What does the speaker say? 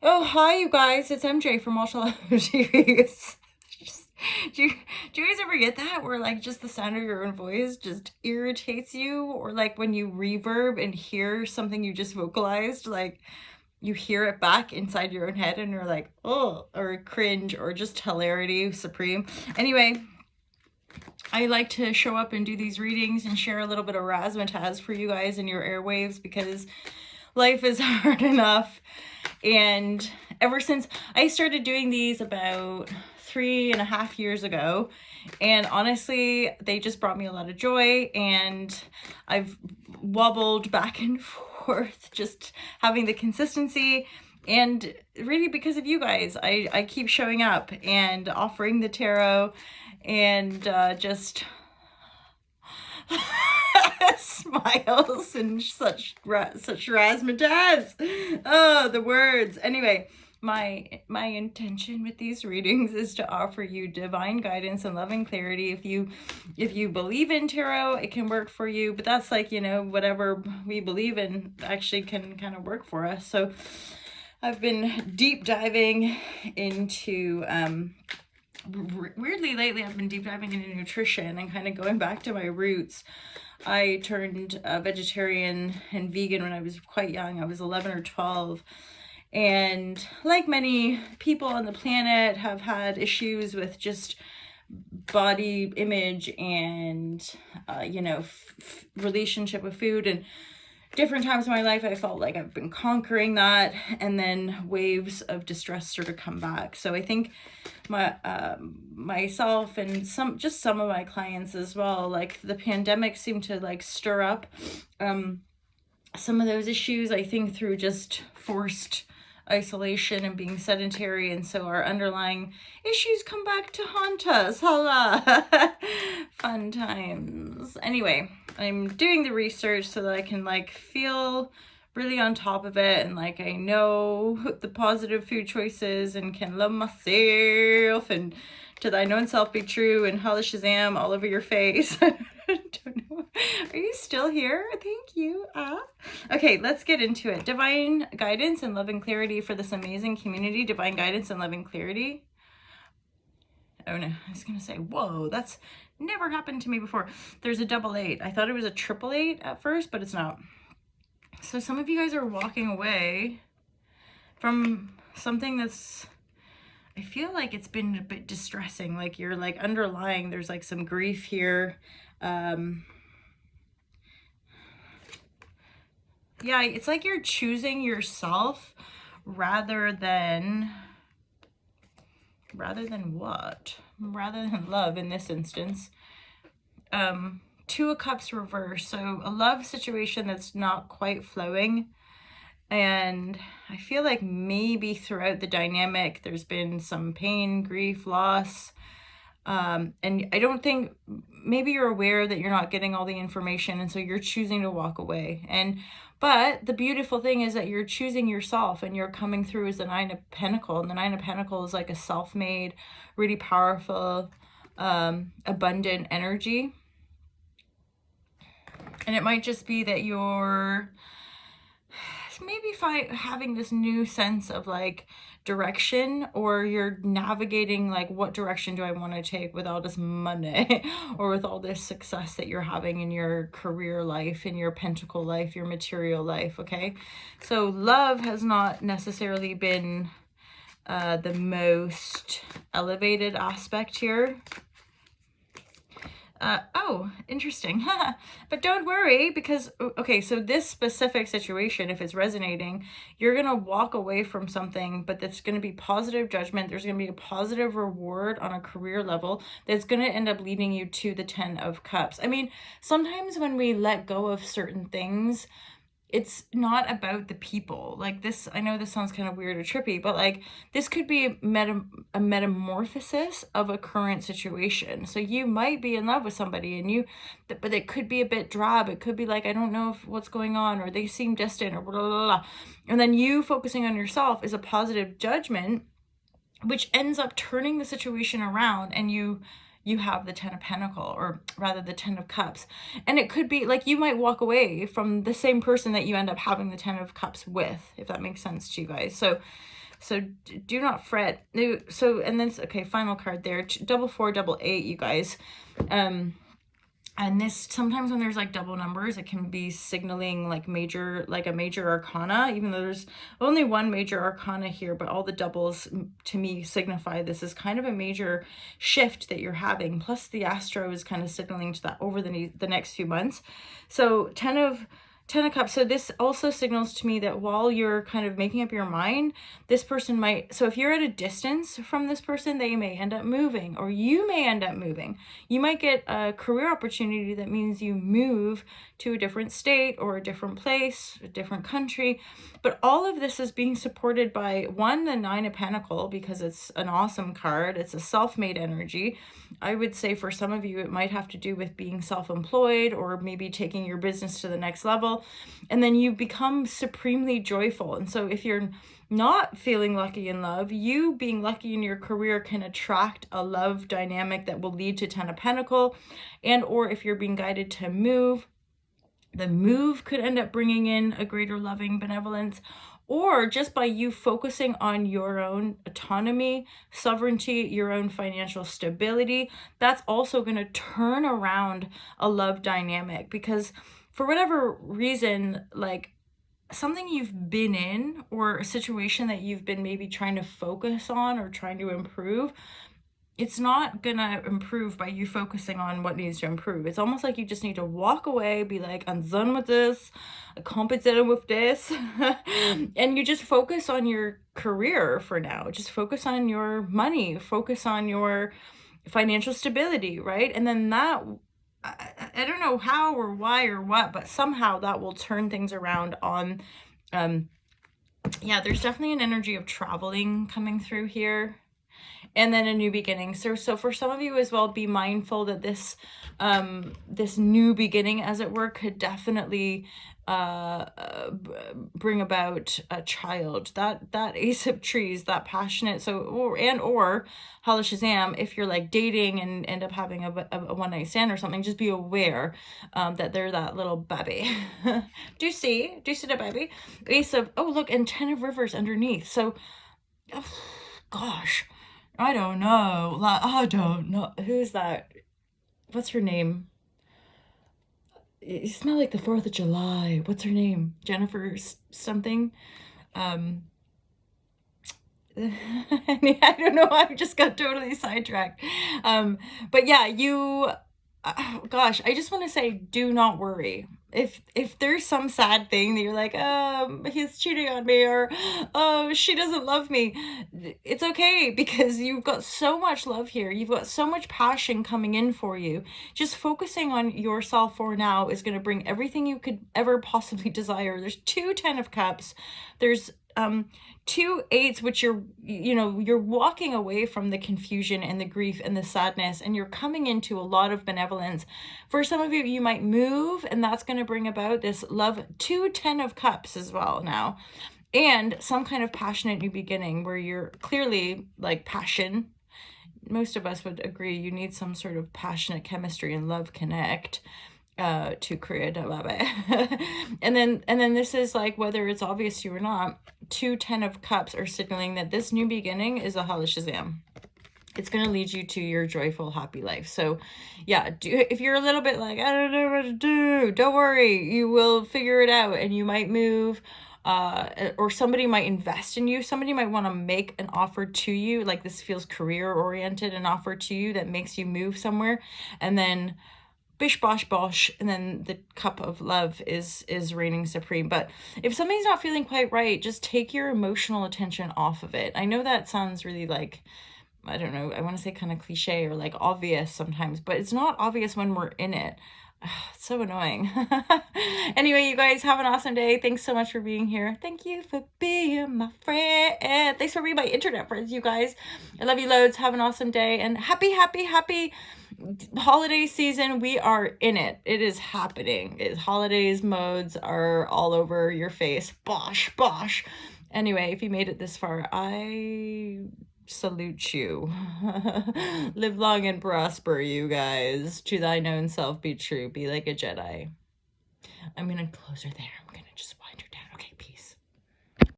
Oh, hi, you guys. It's MJ from Martial TVs. Just, do you guys ever get that where like just the sound of your own voice just irritates you? Or like when you reverb and hear something you just vocalized, like you hear it back inside your own head and you're like, oh, or cringe or just hilarity supreme. Anyway, I like to show up and do these readings and share a little bit of razzmatazz for you guys in your airwaves because life is hard enough. And ever since I started doing these about 3.5 years ago, and honestly, they just brought me a lot of joy, and I've wobbled back and forth, just having the consistency. And really, because of you guys, I keep showing up and offering the tarot and just smiles and such razzmatazz. Oh, the words. Anyway, my intention with these readings is to offer you divine guidance and loving clarity. If you believe in tarot, it can work for you, but that's like, whatever we believe in actually can kind of work for us. So I've been deep diving into weirdly lately I've been deep diving into nutrition and kind of going back to my roots. I turned vegetarian and vegan when I was quite young. I was 11 or 12. And like many people on the planet, have had issues with just body image and, relationship with food. And different times in my life, I felt like I've been conquering that, and then waves of distress sort of come back. So I think myself and some of my clients as well, like the pandemic seemed to like stir up some of those issues, I think, through just forced isolation and being sedentary, and so our underlying issues come back to haunt us. Holla. Fun times. Anyway, I'm doing the research so that I can like feel really on top of it, and like I know the positive food choices and can love myself and to thy known self be true, and holla Shazam all over your face. I don't know. Are you still here? Thank you. Okay, let's get into it. Divine guidance and love and clarity for this amazing community. Divine guidance and love and clarity. Oh no, I was gonna say, whoa, that's never happened to me before. There's a 88. I thought it was a 888 at first, but it's not. So some of you guys are walking away from something that's, I feel like it's been a bit distressing. Like you're like underlying, there's like some grief here. Yeah, it's like you're choosing yourself rather than what? Rather than love in this instance. Two of Cups reverse. So a love situation that's not quite flowing. And I feel like maybe throughout the dynamic, there's been some pain, grief, loss. And I don't think, maybe you're aware that you're not getting all the information, and so you're choosing to walk away. But the beautiful thing is that you're choosing yourself, and you're coming through as the Nine of Pentacles. And the Nine of Pentacles is like a self-made, really powerful, abundant energy. And it might just be that you're maybe having this new sense of like direction, or you're navigating like, what direction do I want to take with all this money or with all this success that you're having in your career life, in your pentacle life, your material life. Okay, so love has not necessarily been the most elevated aspect here. Oh, interesting. But don't worry, because, okay, so this specific situation, if it's resonating, you're going to walk away from something, but that's going to be positive judgment. There's going to be a positive reward on a career level that's going to end up leading you to the 10 of Cups. I mean, sometimes when we let go of certain things, it's not about the people. Like this, I know this sounds kind of weird or trippy, but like this could be a metamorphosis of a current situation. So you might be in love with somebody, and but it could be a bit drab. It could be like, I don't know what's going on, or they seem distant, or blah, blah, blah. And then you focusing on yourself is a positive judgment, which ends up turning the situation around, and you have the 10 of Pentacles, or rather the 10 of Cups. And it could be like you might walk away from the same person that you end up having the 10 of Cups with, if that makes sense to you guys. So So do not fret. So, and then, okay, final card there, 4 4 8 8, you guys. And this, sometimes when there's like double numbers, it can be signaling like a major arcana, even though there's only one major arcana here, but all the doubles to me signify this is kind of a major shift that you're having. Plus the astro is kind of signaling to that over the next few months. So 10 of Cups. So this also signals to me that while you're kind of making up your mind, this person might, so if you're at a distance from this person, they may end up moving, or you may end up moving. You might get a career opportunity that means you move to a different state or a different place, a different country. But all of this is being supported by, one, the 9 of Pentacles, because it's an awesome card. It's a self-made energy. I would say for some of you, it might have to do with being self-employed or maybe taking your business to the next level. And then you become supremely joyful. And so if you're not feeling lucky in love, you being lucky in your career can attract a love dynamic that will lead to 10 of Pentacles. And or if you're being guided to move, the move could end up bringing in a greater loving benevolence. Or just by you focusing on your own autonomy, sovereignty, your own financial stability, that's also going to turn around a love dynamic. Because for whatever reason, like something you've been in or a situation that you've been maybe trying to focus on or trying to improve, it's not gonna improve by you focusing on what needs to improve. It's almost like you just need to walk away, be like, I'm done with this, I'm compensated with this. And you just focus on your career for now. Just focus on your money, focus on your financial stability, right? And then that, I don't know how or why or what, but somehow that will turn things around on, yeah, there's definitely an energy of traveling coming through here. And then a new beginning. So for some of you as well, be mindful that this new beginning, as it were, could definitely bring about a child. That Ace of Trees, that passionate, so or Hala Shazam, if you're like dating and end up having a one night stand or something, just be aware that they're that little baby. Do you see the baby? Ace of, oh look, and 10 of Rivers underneath. So, oh, gosh. I don't know. Who's that? What's her name? You smell like the 4th of July. What's her name? Jennifer something? I don't know. I just got totally sidetracked. But yeah, gosh, I just want to say, do not worry. If there's some sad thing that you're like, he's cheating on me, or she doesn't love me, it's okay, because you've got so much love here. You've got so much passion coming in for you. Just focusing on yourself for now is going to bring everything you could ever possibly desire. There's 2 10 of Cups. There's 2 8s, which you're walking away from the confusion and the grief and the sadness, and you're coming into a lot of benevolence. For some of you, you might move, and that's going to bring about this love. 2 10 of Cups as well now, and some kind of passionate new beginning where you're clearly like passion. Most of us would agree you need some sort of passionate chemistry and love connect to create a baby. and then this is like, whether it's obvious to you or not, 2 10 of Cups are signaling that this new beginning is a Hala Shazam. It's going to lead you to your joyful, happy life. So yeah, if you're a little bit like, I don't know what to do, don't worry, you will figure it out, and you might move, or somebody might invest in you. Somebody might want to make an offer to you, like this feels career oriented, an offer to you that makes you move somewhere, and then bish bosh bosh, and then the Cup of Love is reigning supreme. But if something's not feeling quite right, just take your emotional attention off of it. I know that sounds really like, I don't know, I want to say kind of cliche or like obvious sometimes, but it's not obvious when we're in it. It's so annoying. Anyway, you guys have an awesome day. Thanks so much for being here. Thank you for being my friend. Thanks for being my internet friends, you guys. I love you loads. Have an awesome day, and happy holiday season. We are in it. It is happening. Holidays modes are all over your face. Bosh bosh. Anyway, if you made it this far, I salute you. Live long and prosper, you guys. To thine own self be true. Be like a Jedi. I'm gonna close her there. I'm gonna just